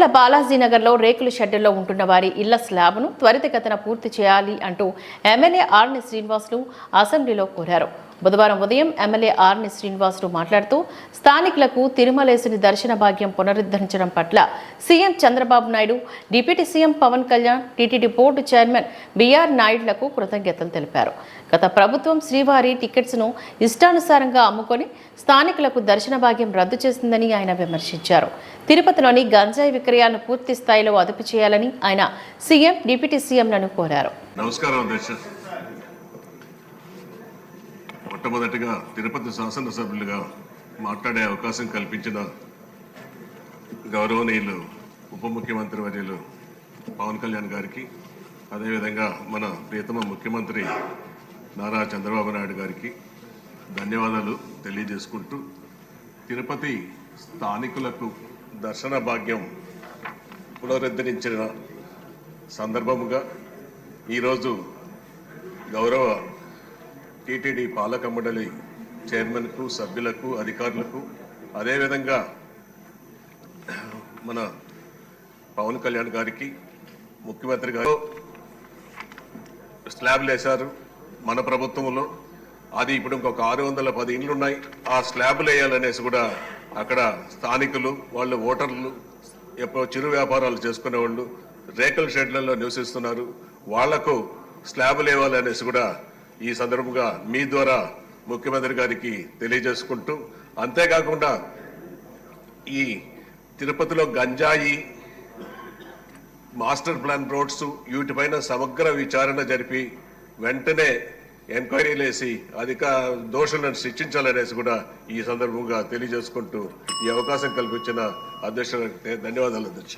తిరుమల బాలాజీనగర్లో రేకుల షెడ్డుల్లో ఉంటున్న వారి ఇళ్ల స్లాబ్ను త్వరితగతిన పూర్తి చేయాలి అంటూ ఎమ్మెల్యే ఆర్ని శ్రీనివాసులు అసెంబ్లీలో కోరారు. బుధవారం ఉదయం ఎమ్మెల్యే ఆర్ని శ్రీనివాసులు మాట్లాడుతూ స్థానికులకు తిరుమలేశుని దర్శన భాగ్యం పునరుద్ధరించడం పట్ల CM Chandrababu Naidu, deputy CM Pawan Kalyan, TTD board chairman BR నాయుడులకు కృతజ్ఞతలు తెలిపారు. గత ప్రభుత్వం శ్రీవారి టికెట్స్ను ఇష్టానుసారంగా అమ్ముకొని స్థానికులకు దర్శన భాగ్యం రద్దు చేసిందని ఆయన విమర్శించారు. తిరుపతిలోని గంజాయి విక్రయాలను పూర్తి స్థాయిలో అదుపు చేయాలని ఆయన సీఎం, డిప్యూటీ సీఎంలను కోరారు. నమస్కారం. మొట్టమొదటిగా తిరుపతి శాసనసభ్యులుగా మాట్లాడే అవకాశం కల్పించిన గౌరవనీయులు ఉప ముఖ్యమంత్రి వర్యులు పవన్ కళ్యాణ్ గారికి, అదేవిధంగా మన ప్రియతమ ముఖ్యమంత్రి నారా చంద్రబాబు నాయుడు గారికి ధన్యవాదాలు తెలియజేసుకుంటూ, తిరుపతి స్థానికులకు దర్శన భాగ్యం పునరుద్ధరించిన సందర్భముగా ఈరోజు గౌరవ టీటీడీ పాలక మండలి చైర్మన్కు, సభ్యులకు, అధికారులకు, అదేవిధంగా మన పవన్ కళ్యాణ్ గారికి, ముఖ్యమంత్రి గారు స్లాబ్లు వేశారు మన ప్రభుత్వంలో. అది ఇప్పుడు ఇంకొక 610 ఇండ్లు ఉన్నాయి. ఆ స్లాబ్లు వేయాలనేసి కూడా అక్కడ స్థానికులు, వాళ్ళు ఓటర్లు, ఎప్పుడు చిరు వ్యాపారాలు చేసుకునే వాళ్ళు రేకుల షెడ్లలో నివసిస్తున్నారు. వాళ్లకు స్లాబ్లు వేయాలనేసి కూడా ఈ సందర్భంగా మీ ద్వారా ముఖ్యమంత్రి గారికి తెలియజేసుకుంటూ, అంతేకాకుండా ఈ తిరుపతిలో గంజాయి, మాస్టర్ ప్లాన్ రోడ్స్, వీటిపైన సమగ్ర విచారణ జరిపి వెంటనే ఎంక్వైరీలు వేసి దోషులను శిక్షించాలనేసి కూడా ఈ సందర్భంగా తెలియజేసుకుంటూ ఈ అవకాశం కల్పించిన అధ్యక్షులకు ధన్యవాదాలు. అధ్యక్ష.